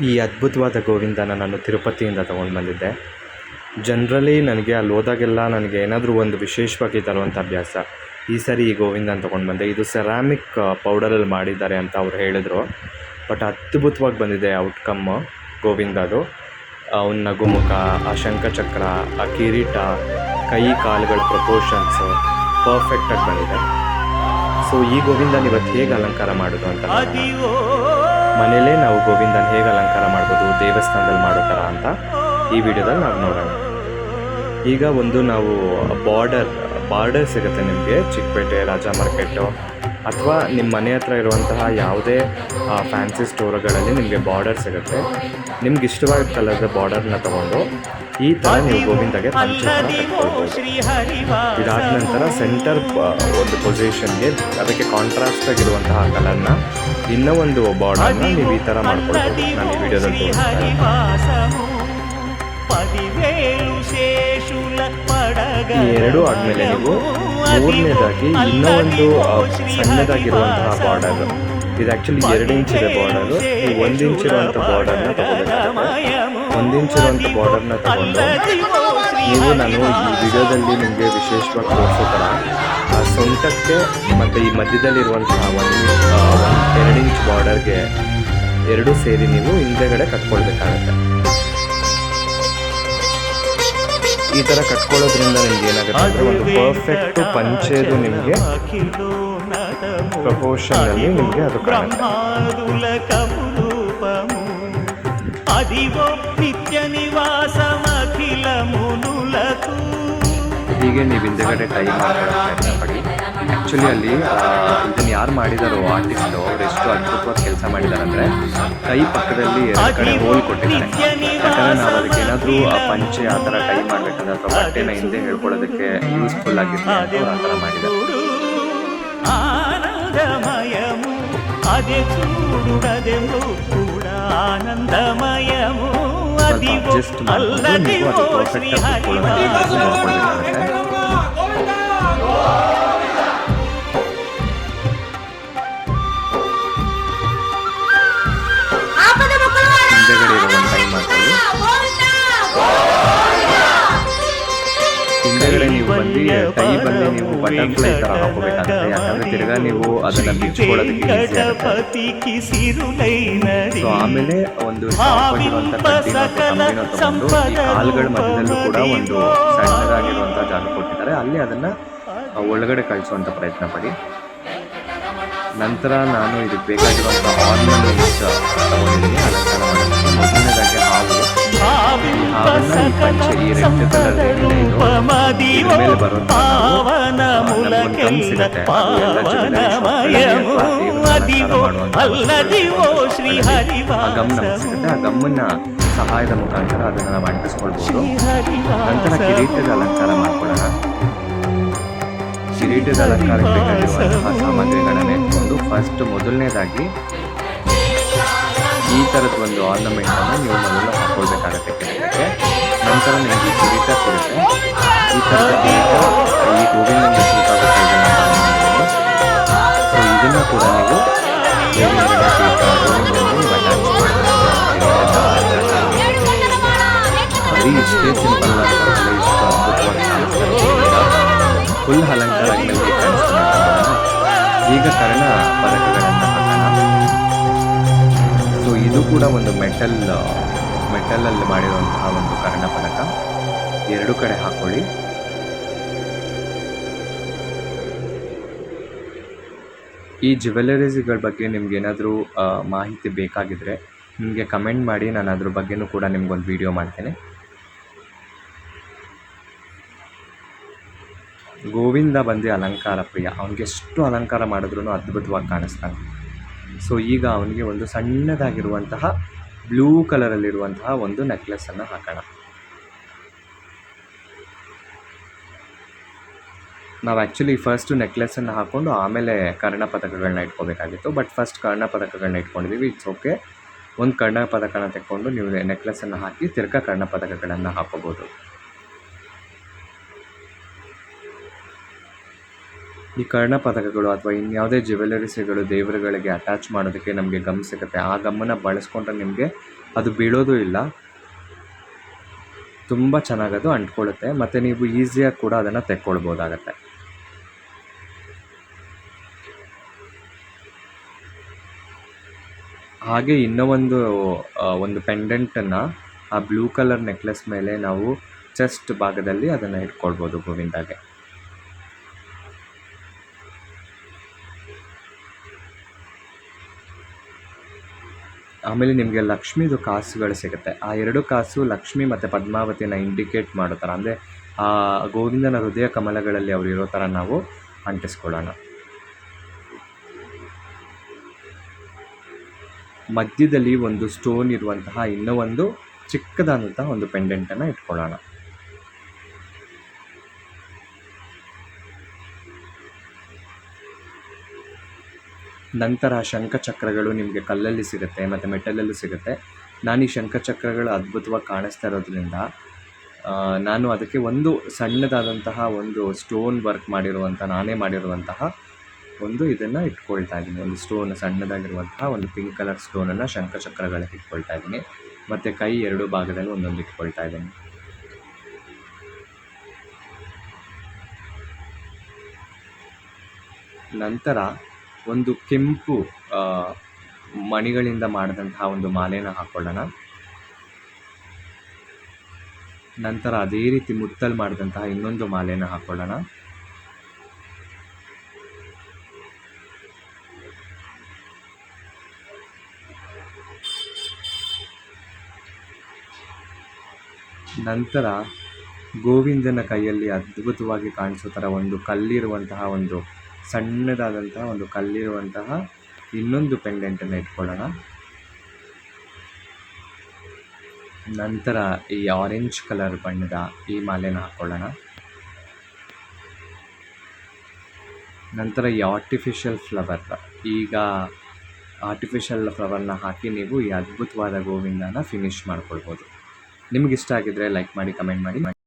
ಈ ಅದ್ಭುತವಾದ ಗೋವಿಂದನ ನಾನು ತಿರುಪತಿಯಿಂದ ತೊಗೊಂಡು ಬಂದಿದ್ದೆ. ಜನರಲಿ ನನಗೆ ಅಲ್ಲಿ ಹೋದಾಗೆಲ್ಲ ನನಗೆ ಏನಾದರೂ ಒಂದು ವಿಶೇಷವಾಗಿ ತರುವಂಥ ಅಭ್ಯಾಸ. ಈ ಸರಿ ಈ ಗೋವಿಂದನ ತೊಗೊಂಡು ಬಂದೆ. ಇದು ಸೆರಾಮಿಕ್ ಪೌಡರಲ್ಲಿ ಮಾಡಿದ್ದಾರೆ ಅಂತ ಅವ್ರು ಹೇಳಿದ್ರು. ಬಟ್ ಅದ್ಭುತವಾಗಿ ಬಂದಿದೆ ಔಟ್ಕಮ್ಮು ಗೋವಿಂದದು. ಅವ್ನ ನಗುಮುಖ, ಆ ಶಂಖಚಕ್ರ, ಆ ಕಿರೀಟ, ಕೈ ಕಾಲುಗಳ ಪ್ರಪೋರ್ಷನ್ಸು ಪರ್ಫೆಕ್ಟಾಗಿ ಬಂದಿದೆ. ಸೊ ಈ ಗೋವಿಂದನ ಇವತ್ತು ಹೇಗೆ ಅಲಂಕಾರ ಮಾಡೋದು ಅಂತ, ಮನೇಲೇ ನಾವು ಗೋವಿಂದನ ಹೇಗೆ ಅಲಂಕಾರ ಮಾಡ್ಬೋದು ದೇವಸ್ಥಾನದಲ್ಲಿ ಮಾಡೋ ಥರ ಅಂತ ಈ ವಿಡಿಯೋದಲ್ಲಿ ನಾವು ನೋಡೋಣ. ಈಗ ಒಂದು ನಾವು ಬಾರ್ಡರ್ ಸಿಗುತ್ತೆ ನಿಮಗೆ ಚಿಕ್ಕಪೇಟೆ, ರಾಜ ಮಾರ್ಕೆಟು ಅಥವಾ ನಿಮ್ಮ ಮನೆ ಹತ್ರ ಇರುವಂತಹ ಯಾವುದೇ ಫ್ಯಾನ್ಸಿ ಸ್ಟೋರ್ಗಳಲ್ಲಿ ನಿಮಗೆ ಬಾರ್ಡರ್ ಸಿಗುತ್ತೆ. ನಿಮ್ಗೆ ಇಷ್ಟವಾದ ಕಲರ್ದ ಬಾರ್ಡರ್ನ ತೊಗೊಂಡು ಈ ಥರ ನೀವು ಗೋವಿಂದಗೆ ಪಂಚೆನ ಕಟ್ಕೊಳ್ಬೋದು. ಇದಾದ ನಂತರ ಸೆಂಟರ್ ಒಂದು ಪೊಸಿಷನ್ಗೆ ಅದಕ್ಕೆ ಕಾಂಟ್ರಾಸ್ಟ್ ಆಗಿರುವಂತಹ ಕಲರ್ನ ಇನ್ನೂ ಒಂದು ಬಾರ್ಡರ್ನ ನೀವು ಈ ಥರ ಮಾಡ್ಕೊಳ್ಬೋದು. ನಾನು ಈ ವಿಡಿಯೋದಲ್ಲಿ ತೋರಿಸ್ತೀನಿ. ಈ ಎರಡೂ ಆದಮೇಲೆ ನೀವು ಮೂರನೇದಾಗಿ ಇನ್ನೂ ಒಂದು ಸಣ್ಣದಾಗಿರುವಂತಹ ಬಾರ್ಡರ್, ಇದು ಆ್ಯಕ್ಚುಲಿ 2 ಇಂಚ್ ಇದೆ ಬಾರ್ಡರು. ನೀವು 1 ಇಂಚ್ ಇರುವಂಥ ಬಾರ್ಡರ್ನ ತೊಗೋಬೇಕಾಗುತ್ತೆ. 1 ಇಂಚ್ ಇರುವಂಥ ಬಾರ್ಡರ್ನ ತೊಗೊಂಡು ನೀವು ನಾನು ಈ ವಿಡಿಯೋದಲ್ಲಿ ನಿಮಗೆ ವಿಶೇಷವಾಗಿ ತೋರಿಸೋ ಥರ ಸೊಂಟಕ್ಕೆ ಮತ್ತು ಈ ಮಧ್ಯದಲ್ಲಿರುವಂತಹ 2 ಇಂಚ್ ಬಾರ್ಡರ್ಗೆ ಎರಡೂ ಸೇರಿ ನೀವು ಹಿಂದೆಗಡೆ ಕಟ್ಕೊಳ್ಬೇಕಾಗತ್ತೆ. ಈ ಥರ ಕಟ್ಕೊಳ್ಳೋದ್ರಿಂದ ನಿಮ್ಗೆ ಏನಾಗುತ್ತೆ ಅಂದರೆ ಒಂದು ಪರ್ಫೆಕ್ಟು ಪಂಚೆದು ನಿಮಗೆ ಪ್ರಪೋರ್ಷನಲ್ಲಿ ನಿಮಗೆ ಅದು ಕಾಣುತ್ತೆ. ಹೀಗೆ ನೀವು ಹಿಂದೆಗಡೆ ಟೈ ಮಾಡೋಕ್ಕೆ ಪ್ರಯತ್ನ ಪಡಿ. ಆ್ಯಕ್ಚುಲಿ ಅಲ್ಲಿ ಇದನ್ನು ಯಾರು ಮಾಡಿದಾರೋ ಆರ್ಟಿಸ್ಟು ಅವ್ರು ಎಷ್ಟು ಅದ್ಭುತವಾಗಿ ಕೆಲಸ ಮಾಡಿದ್ದಾರೆ ಅಂದರೆ ಕೈ ಪಕ್ಕದಲ್ಲಿ 2 ಕಡೆ ಹೋಲ್ ಕೊಟ್ಟಿದ್ದಾರೆ. ಯಾಕಂದರೆ ನಾವು ಅದಕ್ಕೆ ಏನಾದರೂ ಆ ಪಂಚೆ ಆ ಥರ ಟೈ ಮಾಡಬೇಕಂದ್ರೆ ಅಥವಾ ಬಟ್ಟೆನ ಹಿಂದೆ ಹೇಳ್ಕೊಳ್ಳೋದಕ್ಕೆ ಯೂಸ್ಫುಲ್ ಆಗಿರುತ್ತೆ ಅಂತ ಅವ್ರು ಆ ಥರ ಮಾಡಿದ್ದಾರೆ. ಅಡ್ಜಸ್ಟ್ ಮಾಡಿಕೊಂಡು ನೀವು ಅದು ಪರ್ಫೆಕ್ಟಾಗಿ ನೋಡ್ಕೊಳ್ಬೇಕಾಗುತ್ತೆ. ಹಿಂದೆಗಡೆ ಇರೋ ಒಂದು ಟೈ ಮಾಡ್ಕೊಳ್ಳಿ. ಹಿಂದೆಗಡೆ ನೀವು ಟೈ ಬಂದು ನೀವು ಬಟರ್ಫ್ಲೈ ಥರ ಹಾಕೋಬೇಕಾಗುತ್ತೆ. ಯಾಕಂದರೆ ತಿರ್ಗಾ ನೀವು ಅದನ್ನು ಬಿಚ್ಕೊಳ್ಳೋದಕ್ಕೆ ಈಸಿ ಆಗುತ್ತೆ. ಸೊ ಆಮೇಲೆ ಒಂದು ಶಾರ್ಪಾಗಿರುವಂಥ ಕಡ್ಡಿನ ಕಂಬಿನ ತೊಗೊಂಡು ಈ ಕಾಲುಗಳ ಮಧ್ಯದಲ್ಲೂ ಕೂಡ ಒಂದು ಸಣ್ಣದಾಗಿರುವಂಥ ಜಾಗ ಕೊಟ್ಟಿದ್ದಾರೆ, ಅಲ್ಲಿ ಅದನ್ನು ಒಳಗಡೆ ಕಳಿಸುವಂಥ ಪ್ರಯತ್ನ ಪಡಿ. ನಂತರ ನಾನು ಇದಕ್ಕೆ ಬೇಕಾಗಿರುವಂಥ ಆರ್ನಮೆಂಟ್ಸ್ ತಗೊಂಡಿದ್ದೀನಿ ಅಲಂಕಾರ ಮಾಡೋದಕ್ಕೆ. ಮೊದಲನೇದಾಗಿ ಹಾವು, ಈ ಹಾವನ್ನು ಈ ಪಂಚೆ ಈ ರೆಡ್ ಕಲರ್ ಇದ್ರ ಮೇಲೆ ಬರುವಂಥ ನಮಗೊಂದು ಗಮ್ ಸಿಗುತ್ತೆ, ಆ ಗಮ್ ನಮಗೆ ಸಿಗುತ್ತೆ. ಆ ಗಮ್ಮನ್ನ ಸಹಾಯದ ಮುಖಾಂತರ ಅದನ್ನು ನಾವು ಅಂಟಿಸ್ಕೊಳ್ಬೋದು. ನಂತರ ಕಿರೀಟದ ಅಲಂಕಾರ ಮಾಡ್ಕೊಳ್ಳೋಣ. ಕಿರೀಟದ ಅಲಂಕಾರಕ್ಕೆ ಬೇಕಾಗಿರುವಂತಹ ಸಾಮಗ್ರಿಗಳನ್ನು ಇಟ್ಕೊಂಡು ಫಸ್ಟ್ ಮೊದಲನೇದಾಗಿ ಈ ಥರದ ಒಂದು ಆರ್ನಮೆಂಟನ್ನು ನೀವು ಮೊದಲು ಹಾಕ್ಕೊಳ್ಬೇಕಾಗತ್ತೆ ಕಿರೀಟಕ್ಕೆ. ನಂತರ ನಿಮಗೆ ಈ ಕಿರೀಟ ಸಿಗುತ್ತೆ. ಈ ಥರದ ಕಿರೀಟ ಈ ಗೋವಿಂದನಿಗೆ ಸೂಟ್ ಆಗುತ್ತೆ. ಸೊ ಇದನ್ನು ಕೂಡ ನೀವು ಬರೀ ಇಷ್ಟೇ ಸಿಂಪಲ್ ಅಲಂಕಾರದಲ್ಲಿ ಇಷ್ಟು ಅದ್ಭುತವಾಗಿ ಕಾಣಿಸ್ತಾರೆ. ಫುಲ್ ಅಲಂಕಾರ ಆಗಿ ಕಾಣಿಸ್ತಾರೆ. ಈಗ ಕರ್ಣ ಪದಕಗಳನ್ನು ಹಾಕೋಣ. ಸೊ ಇದು ಕೂಡ ಒಂದು ಮೆಟಲಲ್ಲಿ ಮಾಡಿರುವಂತಹ ಒಂದು ಕರ್ಣ ಪದಕ. 2 ಕಡೆ ಹಾಕೊಳ್ಳಿ. ಈ ಜ್ಯುವೆಲರೀಸ್ಗಳ ಬಗ್ಗೆ ನಿಮ್ಗೆ ಏನಾದರೂ ಮಾಹಿತಿ ಬೇಕಾಗಿದ್ದರೆ ನಿಮಗೆ ಕಮೆಂಟ್ ಮಾಡಿ, ನಾನು ಅದ್ರ ಬಗ್ಗೆನೂ ಕೂಡ ನಿಮ್ಗೊಂದು ವಿಡಿಯೋ ಮಾಡ್ತೇನೆ. ಗೋವಿಂದ ಬಂದು ಅಲಂಕಾರ ಪ್ರಿಯ, ಅವನಿಗೆ ಎಷ್ಟು ಅಲಂಕಾರ ಮಾಡಿದ್ರೂ ಅದ್ಭುತವಾಗಿ ಕಾಣಿಸ್ತಾನೆ. ಸೊ ಈಗ ಅವನಿಗೆ ಒಂದು ಸಣ್ಣದಾಗಿರುವಂತಹ ಬ್ಲೂ ಕಲರಲ್ಲಿರುವಂತಹ ಒಂದು ನೆಕ್ಲೆಸನ್ನು ಹಾಕೋಣ. ನಾವು ಆ್ಯಕ್ಚುಲಿ ಫಸ್ಟು ನೆಕ್ಲೆಸನ್ನು ಹಾಕ್ಕೊಂಡು ಆಮೇಲೆ ಕರ್ಣಪದಕಗಳನ್ನ ಇಟ್ಕೋಬೇಕಾಗಿತ್ತು. ಬಟ್ ಫಸ್ಟ್ ಕರ್ಣಪದಕಗಳನ್ನ ಇಟ್ಕೊಂಡಿದ್ದೀವಿ. It's okay. ಒಂದು ಕರ್ಣಪದಕನ ತೆಕ್ಕೊಂಡು ನೀವು ನೆಕ್ಲೆಸನ್ನು ಹಾಕಿ ತಿರ್ಗಾ ಕರ್ಣಪದಕಗಳನ್ನು ಹಾಕೋಬೋದು. ಈ ಕರ್ಣಪದಕಗಳು ಅಥವಾ ಇನ್ಯಾವುದೇ ಜ್ಯುವೆಲರೀಸ್ಗಳು ದೇವರುಗಳಿಗೆ ಅಟ್ಯಾಚ್ ಮಾಡೋದಕ್ಕೆ ನಮಗೆ ಗಮ್ ಸಿಗುತ್ತೆ. ಆ ಗಮ್ಮನ್ನು ಬಳಸ್ಕೊಂಡ್ರೆ ನಿಮಗೆ ಅದು ಬೀಳೋದು ಇಲ್ಲ, ತುಂಬ ಚೆನ್ನಾಗದು ಅಂಟ್ಕೊಳ್ಳುತ್ತೆ ಮತ್ತು ನೀವು ಈಸಿಯಾಗಿ ಕೂಡ ಅದನ್ನು ತೆಕ್ಕೊಳ್ಬೋದಾಗತ್ತೆ. ಹಾಗೆ ಇನ್ನೂ ಒಂದು ಪೆಂಡೆಂಟನ್ನು ಆ ಬ್ಲೂ ಕಲರ್ ನೆಕ್ಲೆಸ್ ಮೇಲೆ ನಾವು ಚೆಸ್ಟ್ ಭಾಗದಲ್ಲಿ ಅದನ್ನು ಇಟ್ಕೊಳ್ಬೋದು ಗೋವಿಂದಾಗೆ. ಆಮೇಲೆ ನಿಮಗೆ ಲಕ್ಷ್ಮೀದು ಕಾಸುಗಳು ಸಿಗುತ್ತೆ. ಆ 2 ಕಾಸು ಲಕ್ಷ್ಮಿ ಮತ್ತು ಪದ್ಮಾವತಿನ ಇಂಡಿಕೇಟ್ ಮಾಡೋ ಥರ, ಅಂದರೆ ಆ ಗೋವಿಂದನ ಹೃದಯ ಕಮಲಗಳಲ್ಲಿ ಅವರು ಇರೋ ಥರ ನಾವು ಅಂಟಿಸ್ಕೊಳ್ಳೋಣ. ಮಧ್ಯದಲ್ಲಿ ಒಂದು ಸ್ಟೋನ್ ಇರುವಂತಹ ಇನ್ನೂ ಒಂದು ಚಿಕ್ಕದಾದಂತಹ ಒಂದು ಪೆಂಡೆಂಟನ್ನು ಇಟ್ಕೊಳ್ಳೋಣ. ನಂತರ ಶಂಖಚಕ್ರಗಳು ನಿಮಗೆ ಕಲ್ಲಲ್ಲಿ ಸಿಗುತ್ತೆ ಮತ್ತು ಮೆಟಲಲ್ಲೂ ಸಿಗುತ್ತೆ. ನಾನು ಈ ಶಂಖಚಕ್ರಗಳು ಅದ್ಭುತವಾಗಿ ಕಾಣಿಸ್ತಾ ಇರೋದ್ರಿಂದ ನಾನು ಅದಕ್ಕೆ ಒಂದು ಸಣ್ಣದಾದಂತಹ ಒಂದು ಸ್ಟೋನ್ ವರ್ಕ್ ನಾನೇ ಮಾಡಿರುವಂತಹ ಒಂದು ಇದನ್ನು ಇಟ್ಕೊಳ್ತಾ ಇದ್ದೀನಿ. ಒಂದು ಸ್ಟೋನ್ ಸಣ್ಣದಾಗಿರುವಂತಹ ಒಂದು ಪಿಂಕ್ ಕಲರ್ ಸ್ಟೋನನ್ನು ಶಂಖಚಕ್ರಗಳಿಗೆ ಇಟ್ಕೊಳ್ತಾ ಇದ್ದೀನಿ ಮತ್ತು ಕೈ 2 ಭಾಗದಲ್ಲಿ ಒಂದೊಂದು ಇಟ್ಕೊಳ್ತಾ ಇದ್ದೀನಿ. ನಂತರ ಒಂದು ಕೆಂಪು ಮಣಿಗಳಿಂದ ಮಾಡಿದಂತಹ ಒಂದು ಮಾಲೆನ ಹಾಕ್ಕೊಳ್ಳೋಣ. ನಂತರ ಅದೇ ರೀತಿ ಮುತ್ತಲ್ಲಿ ಮಾಡಿದಂತಹ ಇನ್ನೊಂದು ಮಾಲೆನ ಹಾಕ್ಕೊಳ್ಳೋಣ. ನಂತರ ಗೋವಿಂದನ ಕೈಯಲ್ಲಿ ಅದ್ಭುತವಾಗಿ ಕಾಣಿಸೋ ಥರ ಒಂದು ಕಲ್ಲಿರುವಂತಹ ಒಂದು ಸಣ್ಣದಾದಂತಹ ಒಂದು ಕಲ್ಲಿರುವಂತಹ ಇನ್ನೊಂದು ಪೆಂಡೆಂಟನ್ನು ಇಟ್ಕೊಳ್ಳೋಣ. ನಂತರ ಈ ಆರೆಂಜ್ ಕಲರ್ ಬಣ್ಣದ ಈ ಮಾಲೆನ ಹಾಕ್ಕೊಳ್ಳೋಣ. ನಂತರ ಈ ಆರ್ಟಿಫಿಷಿಯಲ್ ಫ್ಲವರ್ನ ಹಾಕಿ ನೀವು ಈ ಅದ್ಭುತವಾದ ಗೋವಿಂದನ ಫಿನಿಶ್ ಮಾಡ್ಕೊಳ್ಬೋದು. ನಿಮ್ಗೆ ಇಷ್ಟ ಆಗಿದ್ರೆ ಲೈಕ್ ಮಾಡಿ, ಕಮೆಂಟ್ ಮಾಡಿ.